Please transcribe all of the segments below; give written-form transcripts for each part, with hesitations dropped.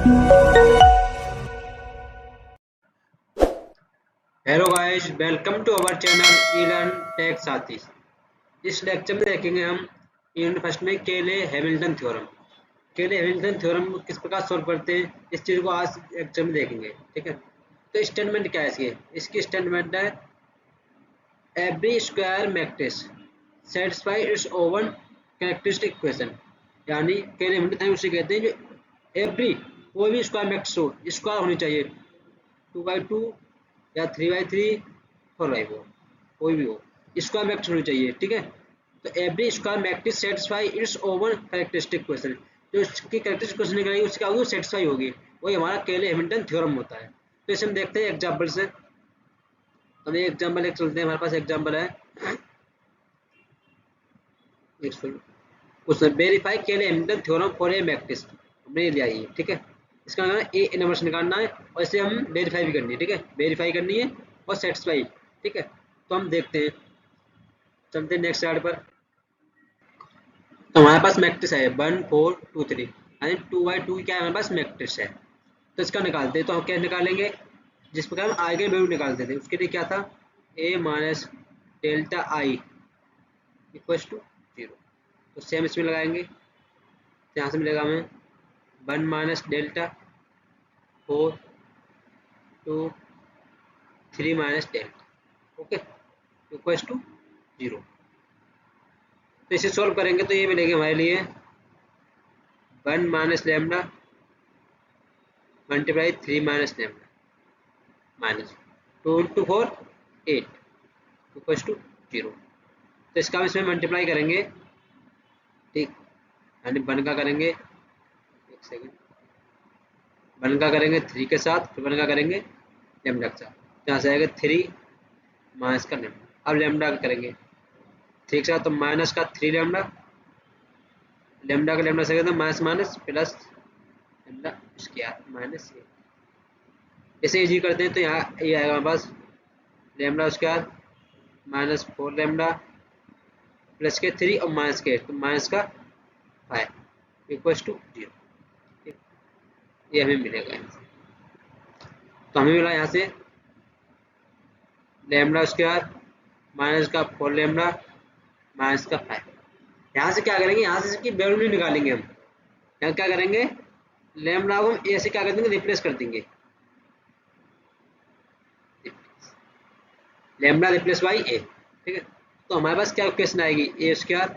Hello guys, welcome to our channel eLearn tech Saathi. इस lecture में देखेंगे हम यूनिट फर्स्ट में केले हैमिल्टन थ्योरम। केले हैमिल्टन थ्योरम को किस प्रकार सॉल्व करते हैं, इस चीज़ को आज लेक्चर में देखेंगे। ठीक है, तो स्टेटमेंट क्या है इसकी स्टेटमेंट है every square matrix satisfy it's oven characteristic equation. यानी केले हैमिल्टन उसे कहते हैं जो एवरी कोई भी स्क्वायर मैट्रिक्स हो, स्क्वायर होनी चाहिए 2/2 या 3/3 4/4 कोई भी हो, स्क्वायर मैट्रिक्स होनी चाहिए। ठीक है, तो every square matrix satisfy it's oven characteristic question, जो इसकी कैरेक्टरिस्टिक क्वेश्चन निकलेगी उसकी क्या होगी, सेटिस्फाई होगी। वही हमारा केले हैमिल्टन थ्योरम होता है। तो इसे हम देखते हैं एग्जाम्पल से। तो हम एग्जाम्पल एक चलते हैं, हमारे पास एग्जाम्पल है उसमें वेरीफाई केले Hamilton theorem for a matrix, हमने लिया ये। ठीक है, इसका नाम है ए इनवर्स निकालना है और इसे हम वेरीफाई भी करनी है। ठीक है, वेरीफाई करनी है और सेटिस्फाई। ठीक है, तो हम देखते हैं, चलते हैं नेक्स्ट स्लाइड पर। तो हमारे पास मैट्रिक्स है 1 4 2 3, यानी 2/2 क्या है हमारे पास मैट्रिक्स है। तो इसका निकालते हैं। तो हम क्या निकालेंगे, जिस प्रकार हम आई के वैल्यू निकालते थे उसके लिए क्या था, a minus delta I equal to 0। तो सेम इसमें लगाएंगे, तो यहाँ से मिलेगा हमें 1 minus delta 4 2 3 minus delta, okay, equal to 0। तो इसे सॉल्व करेंगे तो ये मिलेगा हमारे लिए 1 minus lambda multiply 3 minus lambda minus 2 into 4 8 equal to 0। तो इसका हम इसमें मल्टीप्लाई करेंगे। ठीक, यानी 1 का करेंगे, एक सेकेंड, 1 का करेंगे 3 के साथ, फिर 1 का करेंगे लेमडा के साथ। तो यहाँ से आएगा 3 माइनस का लेमडा। अब लेमडा का करेंगे 3 के साथ, तो माइनस का 3 लेमडा, लेमडा का लेमडा से तो minus minus plus lambda square minus ये। इसे इजी करते हैं तो यहाँ ये आएगा हमारे पास lambda square minus 4 lambda plus के 3 और माइनस के 8, तो माइनस का 5 इक्वल टू 0। ये हमें मिलेगा यहाँ से। तो हमें मिला यहाँ से लेमडा स्क्वायर माइनस का 4 लेमडा माइनस का 5। यहाँ से क्या करेंगे, यहाँ से इसकी वैल्यू नहीं निकालेंगे हम। यहाँ क्या करेंगे, लेमडा को हम ए से क्या कर देंगे, रिप्लेस कर देंगे, लेमडा रिप्लेस बाई ए। ठीक है, तो हमारे पास क्या इक्वेशन आएगी, ए स्क्वायर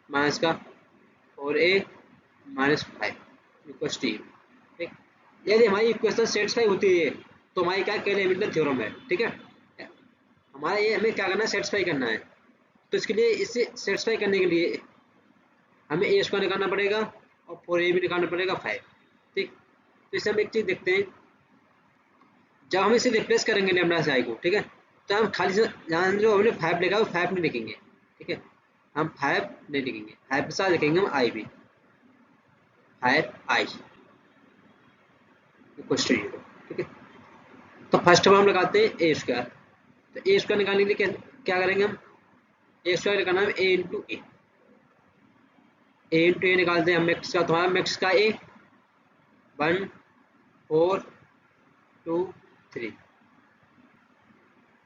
माइनस का 4a माइनस 5 इक्वल टू 0। ठीक, यदि हमारी इक्वेशन सेटिस्फाई होती है तो हमारी क्या केले हैमिल्टन थ्योरम है। ठीक है, हमारा ये हमें क्या करना है, सेटिस्फाई करना है। तो इसके लिए, इसे सेटिस्फाई करने के लिए हमें ए स्क्वायर निकालना पड़ेगा और 4a भी निकालना पड़ेगा 5। ठीक, तो इसे हम एक चीज देखते हैं, जब हम इसे रिप्लेस करेंगे लेमडा से आई को, ठीक है, तो हम खाली से यहाँ जो हमने 5 लिखा है वो 5 नहीं लिखेंगे। ठीक है, हम 5 नहीं लिखेंगे, 5 के साथ लिखेंगे हम आई भी, 5i इक्वल टू 0। ठीक है, तो फर्स्ट ऑफ ऑल हम लगाते हैं ए स्क्वायर। तो ए स्क्वायर निकालने के लिए क्या करेंगे हम, ए स्क्वायर का नाम है ए इंटू ए, ए इंटू ए निकालते हैं हम मैक्स का। तुम्हारा मैक्स का ए 1 4 2 3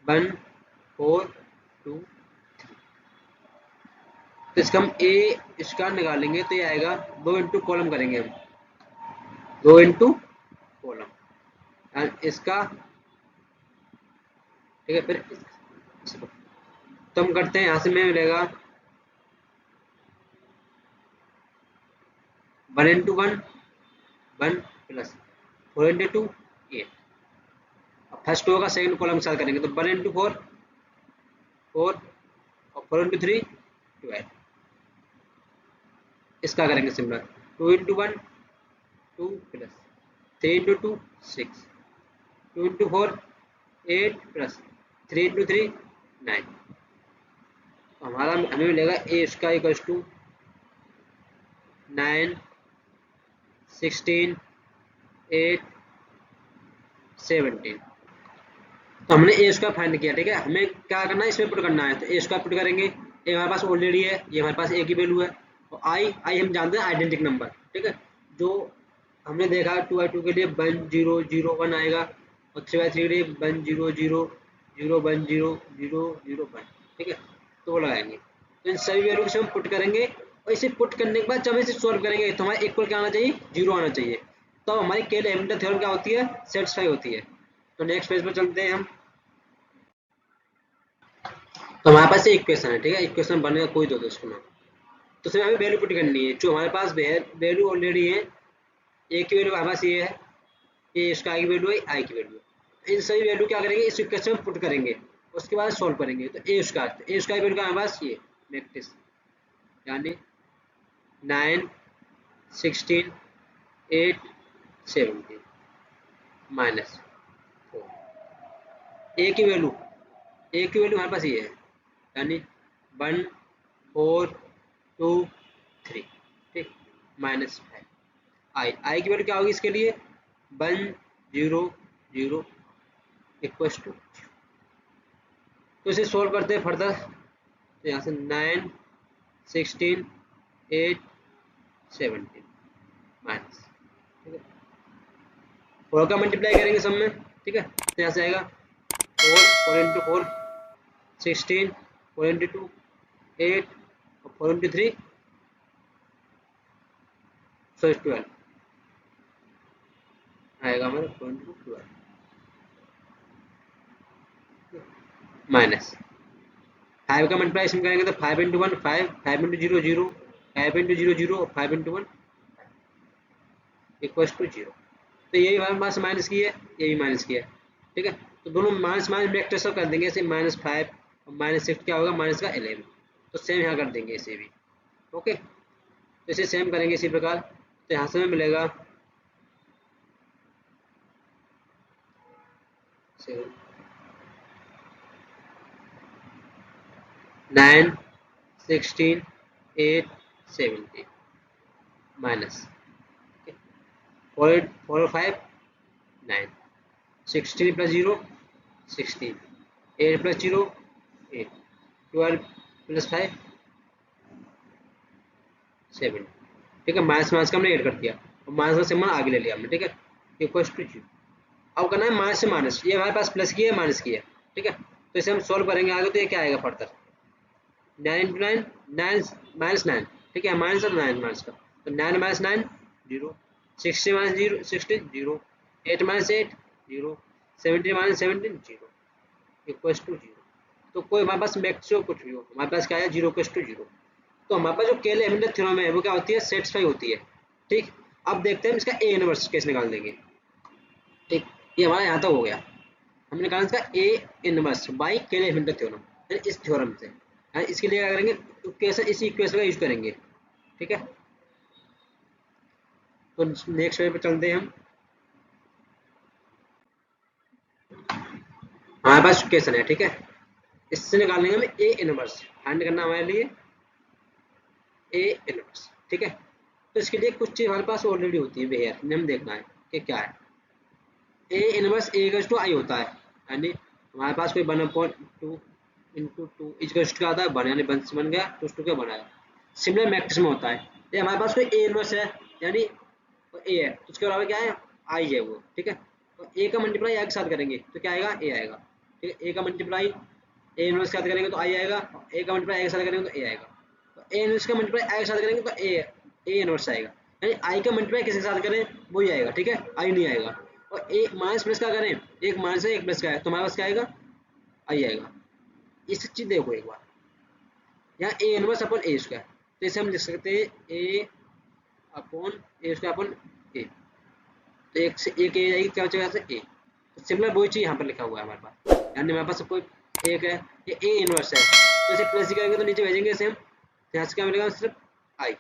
1 4 2 3। तो इसका हम ए स्क्वायर निकालेंगे तो ये आएगा 2 इंटू कॉलम करेंगे हम, 2 इंटू कॉलम इसका। ठीक है, फिर इसको तो हम करते हैं, यहाँ से में मिलेगा 1 इंटू 1 1 प्लस 4 इंटू 2 8। अब फर्स्ट होगा सेकंड कॉलम के साथ करेंगे तो 1 इंटू 4 4 और 4 इंटू 3 12। इसका करेंगे similar 2 into 1 2 plus 3 into 2 6 2 into 4 8 plus 3 into 3 9। हमारा हमें मिलेगा ए इसका इक्वल टू 9 16 8 17। तो हमने ए स्क्वायर फाइंड किया। ठीक है, हमें क्या करना है, इसमें पुट करना है। तो ए स्क्वायर पुट करेंगे, ए हमारे पास ऑलरेडी है, ये हमारे पास ए की वैल्यू है, और आई हम जानते हैं आइडेंटिक नंबर। ठीक है, जो हमने देखा 2/2 के लिए 1 0 0 1 आएगा और 3/3 के लिए 1 0 0 0 1 0 0 0 1। ठीक है, तो वो लगाएंगे। तो इन सभी वैल्यू से हम पुट करेंगे और इसे पुट करने के बाद जब इसे सॉल्व करेंगे तो हमारा इक्वल क्या आना चाहिए, 0 आना चाहिए। तो हमारी केल हैमिल्टन थ्योरम क्या होती है, सेटिस्फाई होती है। तो नेक्स्ट पेज पर चलते हैं हम। तो हमारे पास ये इक्वेशन है, ठीक है, इक्वेशन बनेगा कोई दो दोस्तों नाम। तो उसमें हमें वैल्यू पुट करनी है। जो हमारे पास वैल्यू ऑलरेडी है, ए की वैल्यू हमारे पास ये है, ये इसका आई की वैल्यू है, आई की वैल्यू है। इन सभी वैल्यू क्या करेंगे, इस इक्वेशन में पुट करेंगे, उसके बाद सॉल्व करेंगे। तो ए स्क्वायर, ए स्क्वायर वैल्यू का हमारे पास ये मैट्रिक्स, यानी 9 16 8 17 माइनस 4। ए की वैल्यू हमारे पास ये है, यानी 1 4 2 3, ठीक, माइनस 5। आई की वैल्यू क्या होगी इसके लिए, 1 0 0 इक्वल्स टू। तो इसे सोल्व करते हैं फर्दर। तो यहाँ से 9 16 8 17 माइनस, ठीक है, 4 का मल्टीप्लाई करेंगे सब में, ठीक है। तो यहाँ से आएगा 4 4 इंटू 4 16, 4 इंटू 2 8 और 4 इंटू 3 सो 12 आएगा हमारा 4 इंटू 12 माइनस 5 का मल्टीप्लाई इसमें करेंगे तो 5 इंटू 1 5, 5 इंटू 0 0, 5 इंटू 0 0 और 5 इंटू 1 इक्वल्स टू 0। तो यही हमारे पास माइनस की है, यही माइनस की है, ठीक है। तो दोनों माइनस माइनस वेक्टर सब कर देंगे, ऐसे -5 और -6 क्या होगा, माइनस का 11। तो सेम यहाँ कर देंगे इसे भी, ओके। तो इसे सेम करेंगे इसी प्रकार। तो यहाँ से हमें मिलेगा 9 16 8 17 माइनस 4 4 5 9 16 प्लस 0 16 8 प्लस 0 8 12 प्लस 5 7, ठीक है। माइनस माइनस का हमने ऐड कर दिया और माइनस का सिम्बल आगे ले लिया हमने, ठीक है, इक्वल्स टू 0। अब करना है माइनस से माइनस, ये हमारे पास प्लस की है, माइनस की है, ठीक है। तो इसे हम सॉल्व करेंगे आगे, तो ये क्या आएगा फर्दर 9 इंटू 9 9 माइनस 9, ठीक है, माइनस और 9 माइनस का, तो 9 minus 9 0, 60 minus 0 60 0, 8 minus 8 0, 17 minus 17 0 equals to 0। तो कोई हमारे पास मैक्सिमम कुछ भी हो, हमारे पास क्या है 0 इक्वल्स टू 0। तो हमारे पास जो केले हैमिल्टन थ्योरम है वो क्या होती है, सेटिस्फाई होती है, ठीक। अब देखते हैं हम इसका ए इनवर्स कैसे निकाल देंगे, ठीक। ये हमारा यहाँ तक हो गया, हमने निकाला इसका ए इनवर्स बाई केले हैमिल्टन थ्योरम, इस थ्योरम से। इसके लिए क्या करेंगे, इक्वेशन, इसी इक्वेशन का यूज करेंगे, ठीक है। तो नेक्स्ट पेज पे चलते हैं हम। हमारे पास इक्वेशन है, ठीक है, इससे निकालने हमें ए इनवर्स फाइंड करना हमारे लिए, ए इनवर्स, ठीक है। तो इसके लिए कुछ चीज हमारे पास ऑलरेडी होती है, वेयर हमें देखना है कि क्या है। A inverse A equals to I होता है, यानी हमारे पास कोई 1/2 इंटू 2 इक्वल्स टू क्या आता है 1, यानी 1 से बन गया, 2 से 2 क्या बनाया। सिमिलर मैट्रिक्स में होता है। ये हमारे पास कोई ए इनवर्स है, यानी ए है, तो उसके अलावा क्या है, आई है वो, ठीक है। तो ए का मल्टीप्लाई आई के साथ करेंगे तो क्या आएगा, ए आएगा, ठीक है। ए का मल्टीप्लाई ए इनवर्स के साथ करेंगे तो आई आएगा, ए का मल्टीप्लाई आई के साथ करेंगे तो ए आएगा। तो ए इनवर्स का मल्टीप्लाई आई के साथ करेंगे तो ए इनवर्स आएगा, यानी आई का मल्टीप्लाई किसके साथ करें वही आएगा, ठीक है, आई नहीं आएगा। और ए माइनस प्लस का करें, एक माइनस है एक प्लस का है, तो हमारे पास क्या आएगा, आई आएगा। इस चीज देखो एक बार, यहाँ A inverse upon A square, तो इसे हम लिख सकते हैं ए अपॉन ए स्क्वायर अपॉन ए। तो एक से एक ए जाएगी, क्या बचेगा से ए। तो सिमिलर वही चीज यहाँ पर लिखा हुआ है हमारे पास, यानी हमारे पास कोई एक है, ये ए इनवर्स है, तो इसे प्लस करेंगे तो नीचे भेजेंगे इसे हम, यहाँ से क्या मिलेगा सिर्फ आई,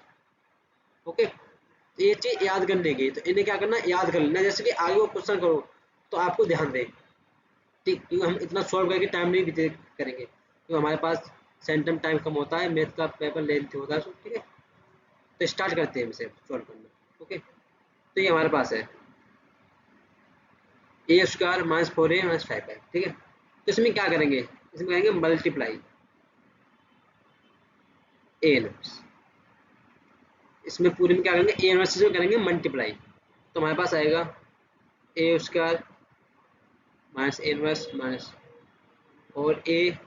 ओके। तो ये चीज याद करने की, तो इन्हें क्या करना, याद कर लेना, जैसे कि आगे वो क्वेश्चन करो तो आपको ध्यान दें, ठीक, क्योंकि हम इतना सॉल्व करके टाइम नहीं बीते करेंगे, क्योंकि हमारे पास सेंटम टाइम कम होता है, मैथ का पेपर लेंथ होता है, ठीक है। तो स्टार्ट करते हैं इसे सॉल्व करना, ओके। तो ये हमारे पास है ए स्क्वायर माइनस 4a माइनस 5 है, ठीक है। तो इसमें क्या करेंगे, इसमें करेंगे मल्टीप्लाई ए इनवर्स, इसमें पूरे में क्या करेंगे, ए इनवर्स से करेंगे मल्टीप्लाई, तो हमारे पास आएगा A square minus A inverse minus और A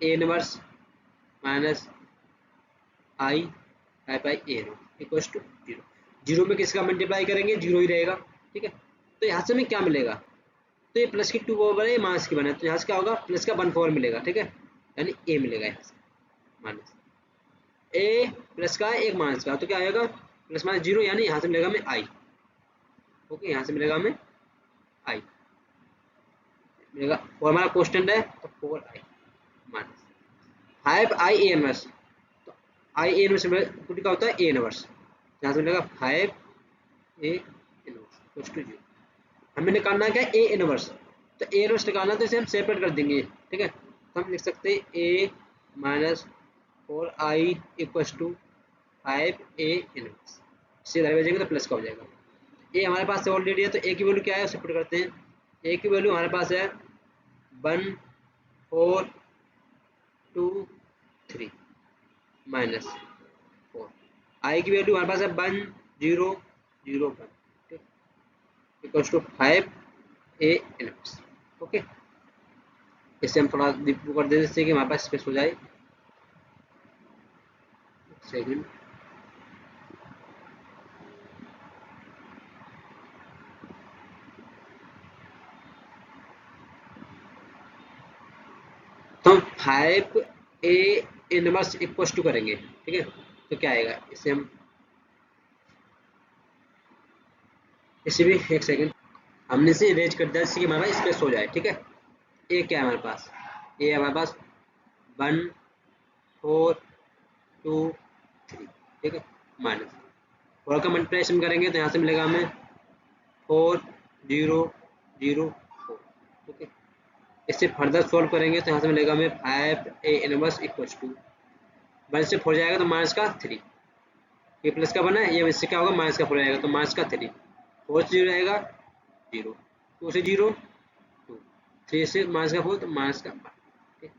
inverse minus I I by A equals to zero. Zero में किसका मल्टीप्लाई करेंगे, जीरो ही रहेगा। ठीक है, तो यहाँ से हमें क्या मिलेगा, तो ये प्लस की 2 ओवर है, माइनस की बना है, तो यहाँ से क्या होगा, प्लस का 1/4 मिलेगा। ठीक है, यानी ए मिलेगा यहाँ से माइनस ए प्लस का एक माइनस का, तो क्या आएगा प्लस माइनस जीरो, यानी यहाँ से मिलेगा हमें आई। ओके, यहाँ से मिलेगा हमें आई मिलेगा, और हमारा क्वेश्चन है तो 4i minus 5i A inverse. तो आई ए इनवर्स क्या होता है, ए इनवर्स, यहाँ से मिलेगा 5 ए इनवर्स टू जीरो। हमें निकालना क्या, ए इनवर्स, तो ए इनवर्स निकालना तो इसे हम सेपरेट कर देंगे। ठीक है, तो हम लिख सकते हैं A minus 4i equals to 5 A inverse. इससे इधर भेजेंगे तो प्लस का हो जाएगा। ए हमारे पास ऑलरेडी है, तो ए की वैल्यू क्या है उसे पुट करते हैं। ए की वैल्यू हमारे पास है 1 4 2 3 माइनस 4। आई की वैल्यू हमारे पास है 1 0 0 1 equals to 5 A inverse. Okay, इसे हम थोड़ा डिप कर देते जिससे कि हमारे पास स्पेस हो जाए। सेकंड, तो हम 5 ए इनवर्स इक्वल्स टू करेंगे। ठीक है, तो क्या आएगा, इसे हम इसे भी एक सेकंड हमने इसे अरेंज कर दिया जिससे कि हमारा स्पेस हो जाए। ठीक है, ए क्या है हमारे पास, ए हमारे पास 1 4 2 3। ठीक है, माइनस फोर का मल्टीप्लिकेशन करेंगे तो यहाँ से मिलेगा हमें 4 0 0 4। ओके, इससे फर्दर सॉल्व करेंगे तो यहाँ से मिलेगा हमें 5 ए इनवर्स इक्वल्स टू 1 से 4 जाएगा तो माइनस का 3, ये प्लस का बना है, ये इससे क्या होगा माइनस का 4 आएगा तो माइनस का 3, 4 से 0 आएगा 0, 2 से 0 2, 3 से माइनस का 4 तो माइनस का 5। ठीक,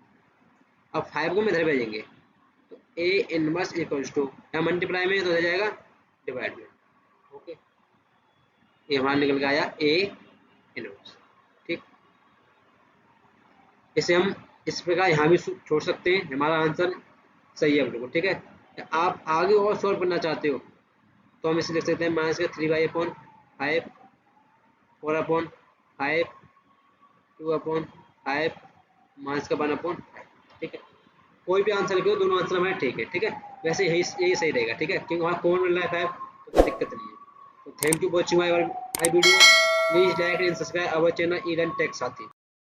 अब 5 को हम इधर भेजेंगे तो ए इनवर्स इक्वल्स टू यहाँ मल्टीप्लाई में तो हो जाएगा डिवाइड में। ओके, ये हमारा निकल के आया ए इनवर्स। ठीक, इसे हम इस प्रकार यहाँ भी छोड़ सकते हैं, हमारा आंसर सही है बिल्कुल। ठीक है, आप आगे और सॉल्व करना चाहते हो तो हम इसे लिख सकते हैं माइनस का 3/5 4/5 2/5 माइनस का 1/5। ठीक है, कोई भी आंसर लिखो, दोनों आंसर हमारे ठीक है। ठीक है, वैसे यही सही रहेगा। ठीक है, क्योंकि हमारा कौन मिल रहा है 5 तो कोई दिक्कत नहीं है। तो thank you watching my video, please like and subscribe our channel E learn take साथी।